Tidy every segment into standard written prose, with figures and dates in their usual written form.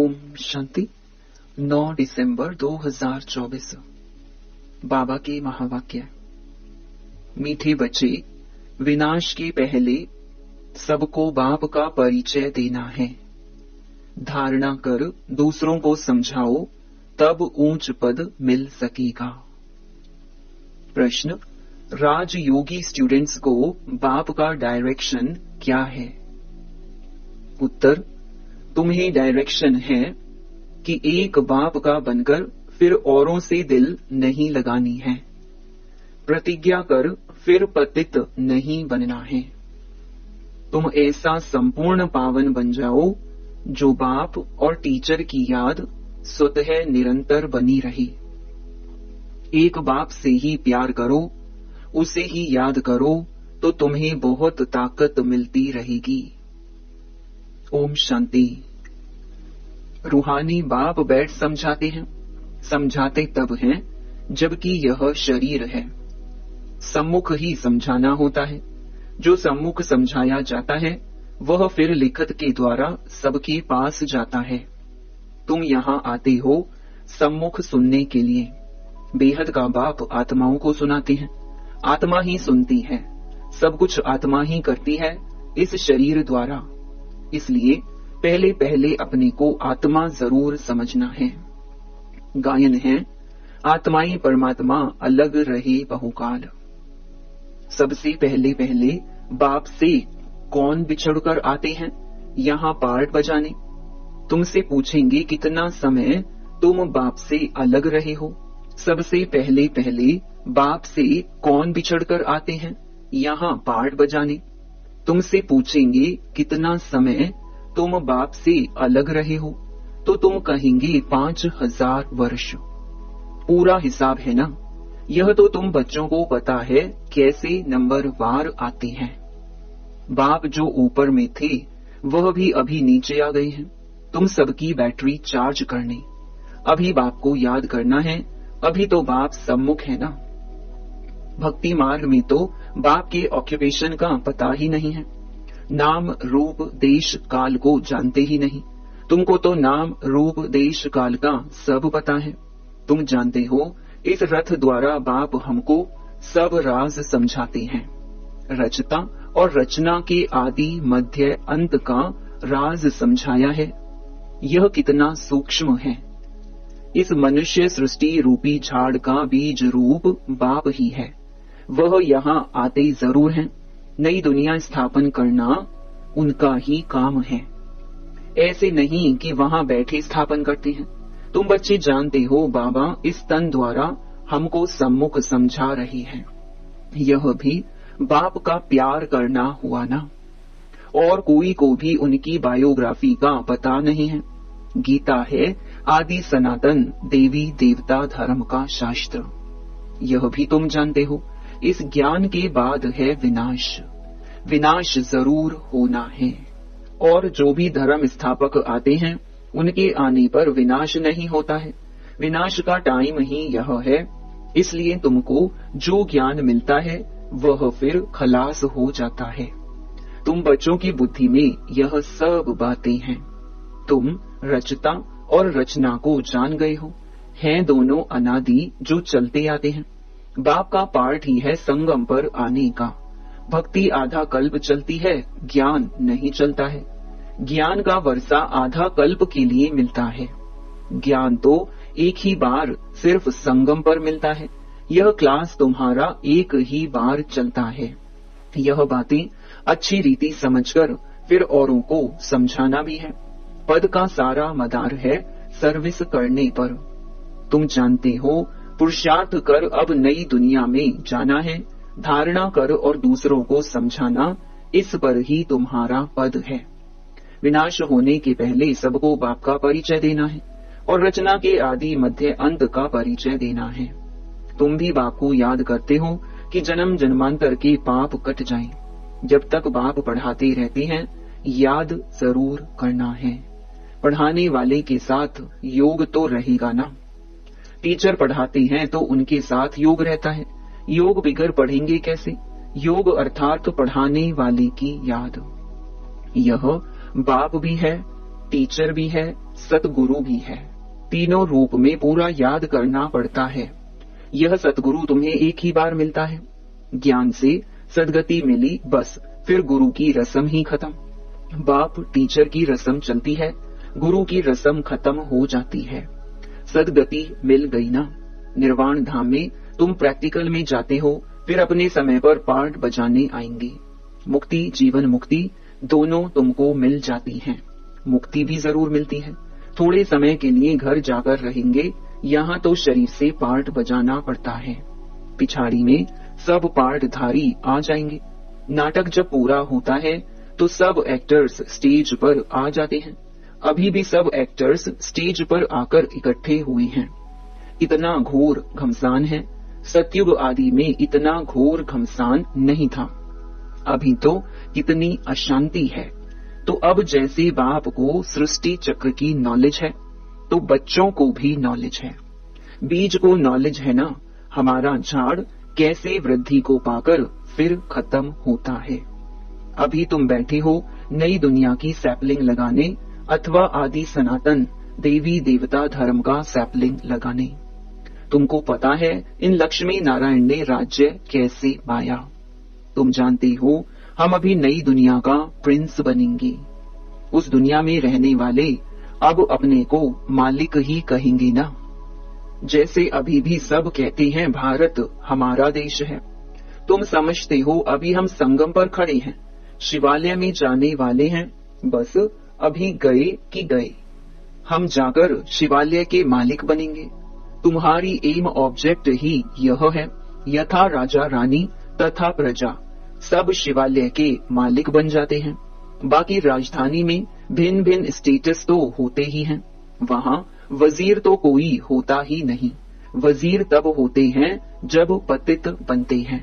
ओम शांति। 9 दिसंबर 2024। बाबा के महावाक्य। मीठे बच्चे, विनाश के पहले सबको बाप का परिचय देना है। धारणा कर दूसरों को समझाओ, तब ऊंच पद मिल सकेगा। प्रश्न: राजयोगी स्टूडेंट्स को बाप का डायरेक्शन क्या है? उत्तर: तुम्हें डायरेक्शन है कि एक बाप का बनकर फिर औरों से दिल नहीं लगानी है। प्रतिज्ञा कर फिर पतित नहीं बनना है। तुम ऐसा संपूर्ण पावन बन जाओ जो बाप और टीचर की याद स्वतः निरंतर बनी रही। एक बाप से ही प्यार करो, उसे ही याद करो, तो तुम्हें बहुत ताकत मिलती रहेगी। ओम शांति। रूहानी बाप बैठ समझाते हैं। समझाते तब हैं जबकि यह शरीर है। सम्मुख ही समझाना होता है। जो सम्मुख समझाया जाता है वह फिर लिखत के द्वारा सबके पास जाता है। तुम यहाँ आते हो सम्मुख सुनने के लिए। बेहद का बाप आत्माओं को सुनाते हैं। आत्मा ही सुनती है। सब कुछ आत्मा ही करती है इस शरीर द्वारा। इसलिए पहले पहले अपने को आत्मा जरूर समझना है। गायन है: आत्माई परमात्मा अलग रहे बहुकाल। सबसे पहले पहले बाप से कौन बिछड़कर आते हैं यहाँ पार्ट बजाने। तुमसे पूछेंगे कितना समय तुम बाप से अलग रहे हो। सबसे पहले पहले बाप से कौन बिछड़कर आते हैं यहाँ पार्ट बजाने। तुमसे पूछेंगे कितना समय तुम बाप से अलग रहे हो, तो तुम कहेंगे 5000 वर्ष। पूरा हिसाब है ना। यह तो तुम बच्चों को पता है कैसे नंबर वार आते हैं। बाप जो ऊपर में थे वह भी अभी नीचे आ गए हैं तुम सबकी बैटरी चार्ज करने। अभी बाप को याद करना है। अभी तो बाप सम्मुख है ना। भक्ति मार्ग में तो बाप के ऑक्यूपेशन का पता ही नहीं है। नाम रूप देश काल को जानते ही नहीं। तुमको तो नाम रूप देश काल का सब पता है। तुम जानते हो इस रथ द्वारा बाप हमको सब राज समझाते हैं। रचता और रचना के आदि मध्य अंत का राज समझाया है। यह कितना सूक्ष्म है। इस मनुष्य सृष्टि रूपी झाड़ का बीज रूप बाप ही है। वह यहाँ आते जरूर हैं। नई दुनिया स्थापन करना उनका ही काम है। ऐसे नहीं कि वहां बैठे स्थापन करते हैं। तुम बच्चे जानते हो बाबा इस तन द्वारा हमको सम्मुख समझा रही है। यह भी बाप का प्यार करना हुआ ना। और कोई को भी उनकी बायोग्राफी का पता नहीं है। गीता है आदि सनातन देवी देवता धर्म का शास्त्र। यह भी तुम जानते हो। इस ज्ञान के बाद है विनाश। विनाश जरूर होना है। और जो भी धर्म स्थापक आते हैं उनके आने पर विनाश नहीं होता है। विनाश का टाइम ही यह है। इसलिए तुमको जो ज्ञान मिलता है वह फिर खलास हो जाता है। तुम बच्चों की बुद्धि में यह सब बातें हैं। तुम रचता और रचना को जान गए हो। हैं दोनों अनादि जो चलते आते हैं। बाप का पार्ट ही है संगम पर आने का। भक्ति आधा कल्प चलती है, ज्ञान नहीं चलता है। ज्ञान का वर्षा आधा कल्प के लिए मिलता है। ज्ञान तो एक ही बार सिर्फ संगम पर मिलता है। यह क्लास तुम्हारा एक ही बार चलता है। यह बातें अच्छी रीति समझकर फिर औरों को समझाना भी है। पद का सारा मदार है सर्विस करने पर। तुम जानते हो पुरुषार्थ कर अब नई दुनिया में जाना है। धारणा कर और दूसरों को समझाना, इस पर ही तुम्हारा पद है। विनाश होने के पहले सबको बाप का परिचय देना है और रचना के आदि मध्य अंत का परिचय देना है। तुम भी बाप को याद करते हो कि जन्म जन्मांतर के पाप कट जाएं। जब तक बाप पढ़ाते रहते हैं याद जरूर करना है। पढ़ाने वाले के साथ योग तो रहेगा ना। टीचर पढ़ाते हैं तो उनके साथ योग रहता है। योग बिगर पढ़ेंगे कैसे? योग अर्थात पढ़ाने वाले की याद। यह बाप भी है, टीचर भी है, सतगुरु भी है। तीनों रूप में पूरा याद करना पड़ता है। यह सतगुरु तुम्हें एक ही बार मिलता है। ज्ञान से सदगति मिली, बस फिर गुरु की रस्म ही खत्म। बाप टीचर की रस्म चलती है, गुरु की रस्म खत्म हो जाती है। सदगति मिल गई ना। निर्वाण धाम में तुम प्रैक्टिकल में जाते हो, फिर अपने समय पर पार्ट बजाने आएंगे। मुक्ति, जीवन मुक्ति दोनों तुमको मिल जाती हैं। मुक्ति भी जरूर मिलती है। थोड़े समय के लिए घर जाकर रहेंगे, यहाँ तो शरीर से पार्ट बजाना पड़ता है। पिछाड़ी में सब पार्टधारी आ जाएंगे। नाटक जब पूरा होता है तो सब एक्टर्स स्टेज पर आ जाते हैं। अभी भी सब एक्टर्स स्टेज पर आकर इकट्ठे हुए हैं। इतना घोर घमसान है। सतयुग आदि में इतना घोर घमसान नहीं था। अभी तो कितनी अशांति है। तो अब जैसे बाप को सृष्टि चक्र की नॉलेज है, तो बच्चों को भी नॉलेज है। बीज को नॉलेज है ना, हमारा झाड़ कैसे वृद्धि को पाकर फिर खत्म होता है। अभी तुम बैठे हो नई दुनिया की सैपलिंग लगाने, अथवा आदि सनातन देवी देवता धर्म का सैपलिंग लगाने। तुमको पता है इन लक्ष्मी नारायण ने राज्य कैसे पाया। तुम जानते हो हम अभी नई दुनिया का प्रिंस बनेंगे। उस दुनिया में रहने वाले अब अपने को मालिक ही कहेंगे ना। जैसे अभी भी सब कहते हैं भारत हमारा देश है। तुम समझते हो अभी हम संगम पर खड़े हैं, शिवालय में जाने वाले हैं। बस अभी गए कि गए। हम जाकर शिवालय के मालिक बनेंगे। तुम्हारी एम ऑब्जेक्ट ही यह है। यथा राजा रानी तथा प्रजा सब शिवालय के मालिक बन जाते हैं। बाकी राजधानी में भिन्न भिन्न स्टेटस तो होते ही हैं। वहाँ वजीर तो कोई होता ही नहीं। वजीर तब होते हैं जब पतित बनते हैं।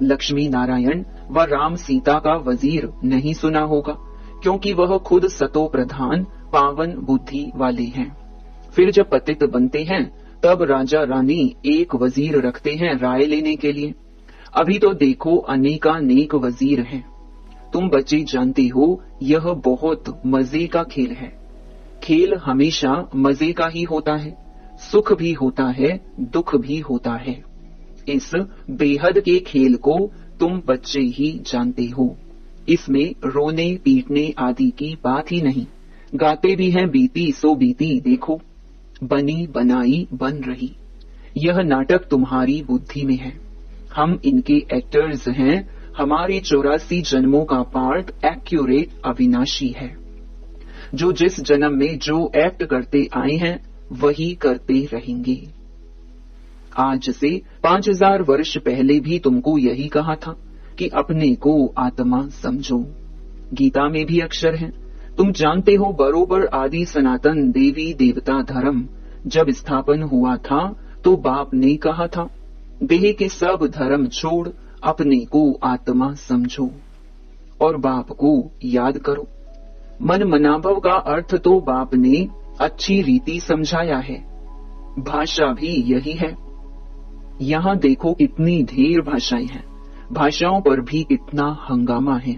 लक्ष्मी नारायण व राम सीता का वजीर नहीं सुना होगा, क्योंकि वह खुद सतो प्रधान पावन बुद्धि वाले हैं। फिर जब पतित बनते हैं तब राजा रानी एक वजीर रखते हैं राय लेने के लिए। अभी तो देखो अनेकानेक वजीर हैं। तुम बच्चे जानते हो यह बहुत मजे का खेल है। खेल हमेशा मजे का ही होता है। सुख भी होता है, दुख भी होता है। इस बेहद के खेल को तुम बच्चे ही जानते हो। इसमें रोने पीटने आदि की बात ही नहीं। गाते भी हैं बीती सो बीती, देखो बनी बनाई बन रही। यह नाटक तुम्हारी बुद्धि में है। हम इनके एक्टर्स हैं। हमारे 84 जन्मों का पार्ट एक्यूरेट अविनाशी है। जो जिस जन्म में जो एक्ट करते आए हैं वही करते रहेंगे। आज से 5000 वर्ष पहले भी तुमको यही कहा था कि अपने को आत्मा समझो। गीता में भी अक्षर है। तुम जानते हो बरोबर आदि सनातन देवी देवता धर्म जब स्थापन हुआ था तो बाप ने कहा था, देह के सब धर्म छोड़ अपने को आत्मा समझो और बाप को याद करो। मन मनाभव का अर्थ तो बाप ने अच्छी रीति समझाया है। भाषा भी यही है। यहाँ देखो कितनी ढेर भाषाएं हैं। भाषाओं पर भी कितना हंगामा है।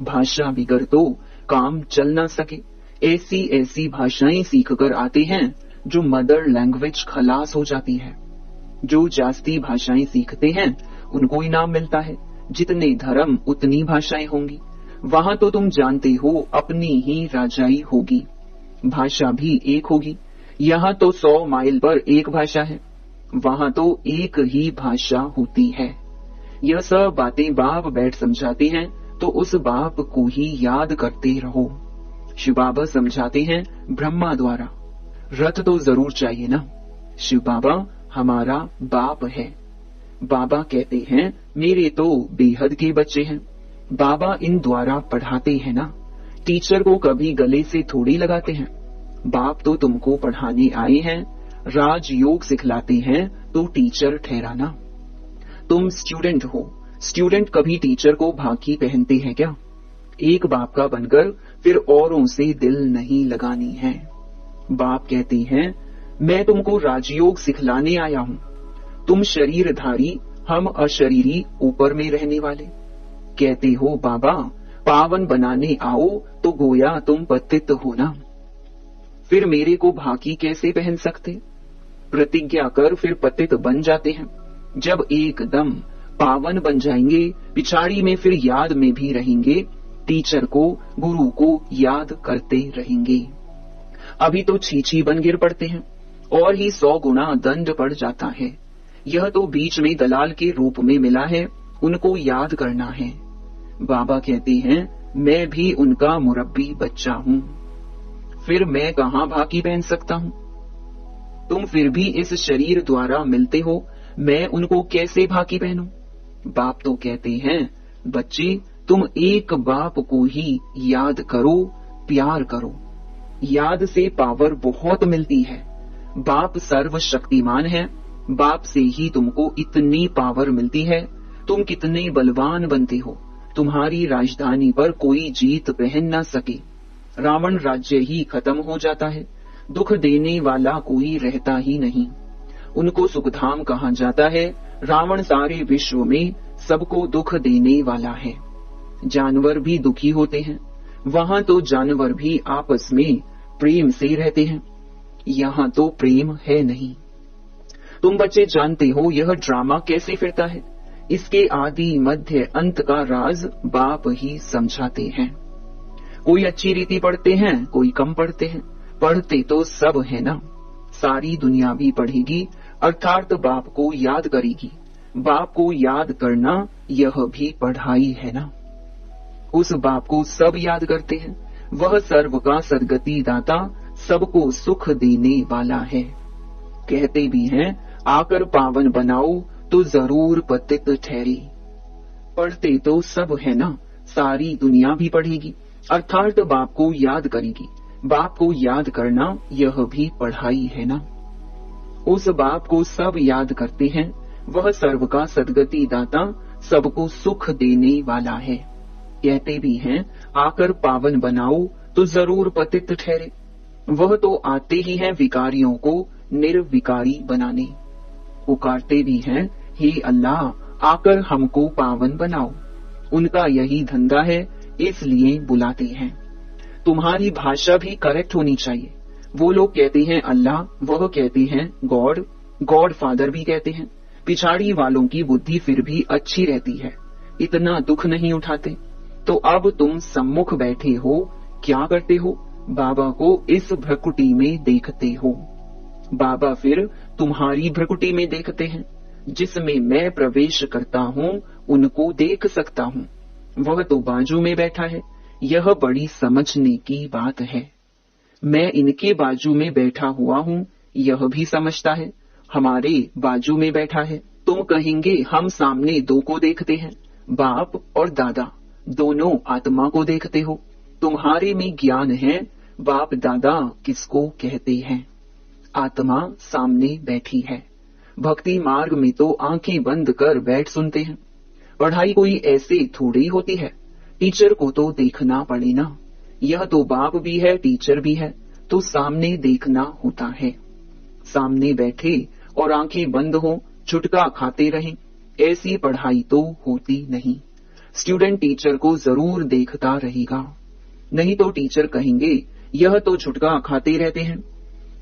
भाषा बिगर तो काम चल ना सके। ऐसी ऐसी भाषाएं सीख कर आते हैं जो मदर लैंग्वेज खलास हो जाती है। जो जास्ती भाषाएं सीखते हैं उनको इनाम मिलता है। जितने धर्म उतनी भाषाएं होंगी। वहाँ तो तुम जानते हो अपनी ही राजाई होगी। भाषा भी एक होगी। यहाँ तो 100 माइल पर एक भाषा है, वहाँ तो एक ही भाषा होती है। यह सब बातें बाप बैठ समझाते हैं, तो उस बाप को ही याद करते रहो। शिव बाबा समझाते हैं ब्रह्मा द्वारा। रथ तो जरूर चाहिए ना। शिव बाबा हमारा बाप है। बाबा कहते हैं मेरे तो बेहद के बच्चे हैं। बाबा इन द्वारा पढ़ाते हैं ना। टीचर को कभी गले से थोड़ी लगाते हैं। बाप तो तुमको पढ़ाने आए हैं, राजयोग सिखलाते हैं, तो टीचर ठहराना। तुम स्टूडेंट हो। स्टूडेंट कभी टीचर को भाकी पहनते हैं क्या? एक बाप का बनकर फिर औरों से दिल नहीं लगानी है। बाप कहते हैं मैं तुमको राजयोग सिखलाने आया हूँ। तुम शरीरधारी, हम अशरीरी, ऊपर में रहने वाले। कहते हो बाबा पावन बनाने आओ, तो गोया तुम पतित हो ना। फिर मेरे को भाकी कैसे पहन सकते? प्रतिज्ञा कर फिर पतित बन जाते हैं। जब एकदम पावन बन जाएंगे, पिछाड़ी में फिर याद में भी रहेंगे, टीचर को, गुरु को याद करते रहेंगे। अभी तो छीछी बन गिर पड़ते हैं और ही 100 गुना दंड पड़ जाता है। यह तो बीच में दलाल के रूप में मिला है, उनको याद करना है। बाबा कहते हैं मैं भी उनका मुरब्बी बच्चा हूँ, फिर मैं कहाँ भाकी पहन सकता हूँ? तुम फिर भी इस शरीर द्वारा मिलते हो, मैं उनको कैसे भाकी पहनूं? बाप तो कहते हैं बच्चे तुम एक बाप को ही याद करो, प्यार करो। याद से पावर बहुत मिलती है। बाप सर्वशक्तिमान है, बाप से ही तुमको इतनी पावर मिलती है। तुम कितने बलवान बनते हो, तुम्हारी राजधानी पर कोई जीत पहन न सके। रावण राज्य ही खत्म हो जाता है, दुख देने वाला कोई रहता ही नहीं। उनको सुखधाम कहा जाता है। रावण सारे विश्व में सबको दुख देने वाला है। जानवर भी दुखी होते हैं, वहां तो जानवर भी आपस में प्रेम से रहते हैं, यहाँ तो प्रेम है नहीं। तुम बच्चे जानते हो यह ड्रामा कैसे फिरता है। इसके आदि मध्य अंत का राज बाप ही समझाते हैं। कोई अच्छी रीति पढ़ते हैं, कोई कम पढ़ते हैं, पढ़ते तो सब है ना। सारी दुनिया भी पढ़ेगी, अर्थात बाप को याद करेगी। बाप को याद करना यह भी पढ़ाई है ना। उस बाप को सब याद करते हैं, वह सर्व का सदगति दाता, सबको सुख देने वाला है। कहते भी हैं आकर पावन बनाओ तो जरूर पतित ठहरे। पढ़ते तो सब है ना, सारी दुनिया भी पढ़ेगी, अर्थात बाप को याद करेगी। बाप को याद करना यह भी पढ़ाई है ना। उस बाप को सब याद करते हैं, वह सर्व का सदगति दाता, सबको सुख देने वाला है। कहते भी हैं आकर पावन बनाओ तो जरूर पतित ठहरे। वह तो आते ही हैं विकारियों को निर्विकारी बनाने। पुकारते भी हैं हे अल्लाह आकर हमको पावन बनाओ। उनका यही धंधा है, इसलिए बुलाते हैं। तुम्हारी भाषा भी करेक्ट होनी चाहिए। वो लोग कहते हैं अल्लाह, वह कहते हैं गॉड, गॉड फादर भी कहते हैं। पिछाड़ी वालों की बुद्धि फिर भी अच्छी रहती है, इतना दुख नहीं उठाते। तो अब तुम सम्मुख बैठे हो, क्या करते हो? बाबा को इस भ्रकुटी में देखते हो। बाबा फिर तुम्हारी भ्रकुटी में देखते हैं। जिसमें मैं प्रवेश करता हूँ उनको देख सकता हूँ, वह तो बाजू में बैठा है। यह बड़ी समझने की बात है। मैं इनके बाजू में बैठा हुआ हूँ, यह भी समझता है हमारे बाजू में बैठा है। तुम कहेंगे हम सामने दो को देखते हैं, बाप और दादा, दोनों आत्मा को देखते हो। तुम्हारे में ज्ञान है, बाप दादा किसको कहते हैं? आत्मा सामने बैठी है। भक्ति मार्ग में तो आंखें बंद कर बैठ सुनते हैं। पढ़ाई कोई ऐसे थोड़ी होती है, टीचर को तो देखना पड़े ना। यह तो बाप भी है, टीचर भी है, तो सामने देखना होता है। सामने बैठे और आंखें बंद हो, छुटका खाते रहें, ऐसी पढ़ाई तो होती नहीं। स्टूडेंट टीचर को जरूर देखता रहेगा, नहीं तो टीचर कहेंगे यह तो छुटका खाते रहते हैं,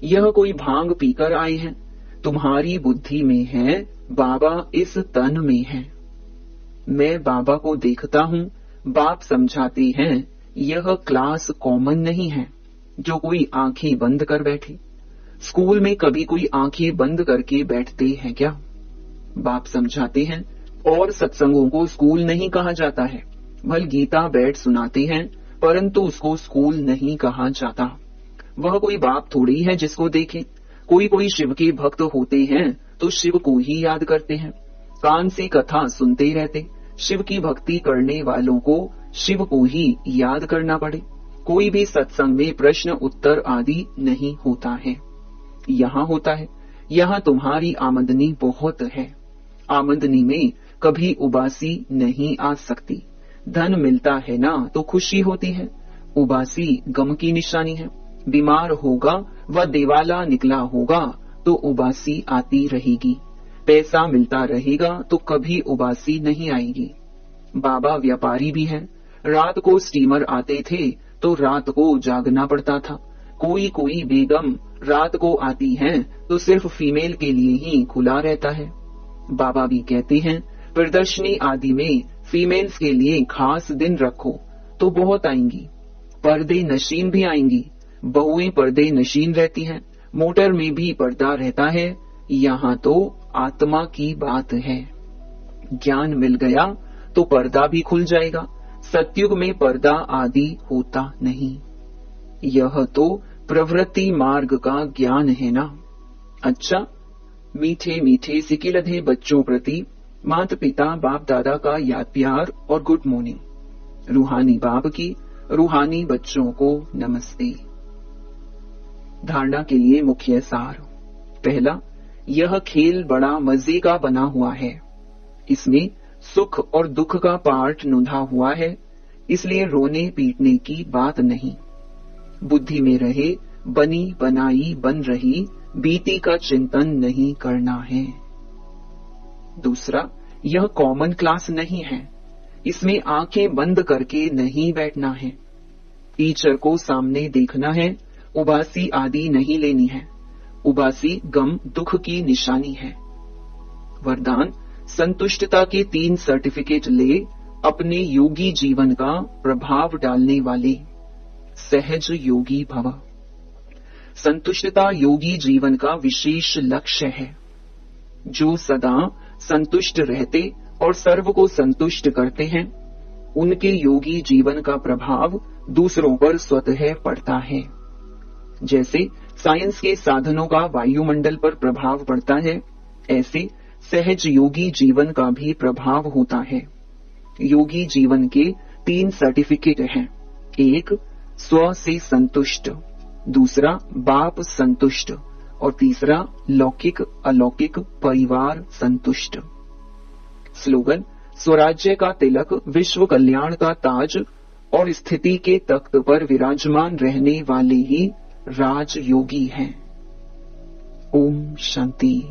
यह कोई भांग पीकर आए हैं। तुम्हारी बुद्धि में है, बाबा इस तन में है। मैं बाबा को देखता हूँ। बाप समझाते हैं यह क्लास कॉमन नहीं है जो कोई आंखें बंद कर बैठे। स्कूल में कभी कोई आंखें बंद करके बैठते हैं क्या? बाप समझाते हैं और सत्संगों को स्कूल नहीं कहा जाता है। भल गीता बैठ सुनाते हैं, परंतु उसको स्कूल नहीं कहा जाता। वह कोई बाप थोड़ी है जिसको देखे। कोई शिव के भक्त होते हैं तो शिव को ही याद करते हैं, कान से कथा सुनते रहते। शिव की भक्ति करने वालों को शिव को ही याद करना पड़े। कोई भी सत्संग में प्रश्न उत्तर आदि नहीं होता है। यहाँ होता है। यहाँ तुम्हारी आमदनी बहुत है। आमदनी में कभी उबासी नहीं आ सकती। धन मिलता है ना तो खुशी होती है, उबासी गम की निशानी है। बीमार होगा व दिवाला निकला होगा तो उबासी आती रहेगी। पैसा मिलता रहेगा तो कभी उबासी नहीं आएगी। बाबा व्यापारी भी है। रात को स्टीमर आते थे तो रात को जागना पड़ता था, कोई कोई बेगम रात को आती हैं तो सिर्फ फीमेल के लिए ही खुला रहता है। बाबा भी कहते हैं प्रदर्शनी आदि में फीमेल्स के लिए खास दिन रखो तो बहुत आएंगी। पर्दे नशीन भी आएंगी। बहुएं पर्दे नशीन रहती हैं। मोटर में भी पर्दा रहता है। यहाँ तो आत्मा की बात है। ज्ञान मिल गया तो पर्दा भी खुल जाएगा। सतयुग में पर्दा आदि होता नहीं। यह तो प्रवृत्ति मार्ग का ज्ञान है ना। अच्छा, मीठे मीठे सिकिलधे बच्चों प्रति माता पिता बाप दादा का याद प्यार और गुड मॉर्निंग। रूहानी बाप की रूहानी बच्चों को नमस्ते। धारणा के लिए मुख्य सार। पहला, यह खेल बड़ा मजे का बना हुआ है। इसमें सुख और दुख का पार्ट नूंधा हुआ है, इसलिए रोने पीटने की बात नहीं। बुद्धि में रहे बनी बनाई बन रही बीती का चिंतन नहीं करना है। दूसरा, यह कॉमन क्लास नहीं है। इसमें आंखें बंद करके नहीं बैठना है। टीचर को सामने देखना है। उबासी आदि नहीं लेनी है। उबासी गम दुख की निशानी है। वरदान, संतुष्टता के 3 सर्टिफिकेट ले अपने योगी जीवन का प्रभाव डालने वाले। सहज योगी भव। संतुष्टता योगी जीवन का विशेष लक्ष्य है। जो सदा संतुष्ट रहते और सर्व को संतुष्ट करते हैं, उनके योगी जीवन का प्रभाव दूसरों पर स्वतः पड़ता है। जैसे साइंस के साधनों का वायुमंडल पर प्रभाव पड़ता है, ऐसे सहज योगी जीवन का भी प्रभाव होता है। योगी जीवन के 3 सर्टिफिकेट हैं। एक, स्व से संतुष्ट। दूसरा, बाप संतुष्ट। और तीसरा, लौकिक अलौकिक परिवार संतुष्ट। स्लोगन, स्वराज्य का तिलक, विश्व कल्याण का ताज और स्थिति के तख्त पर विराजमान रहने वाले ही राजयोगी हैं। ओम शांति।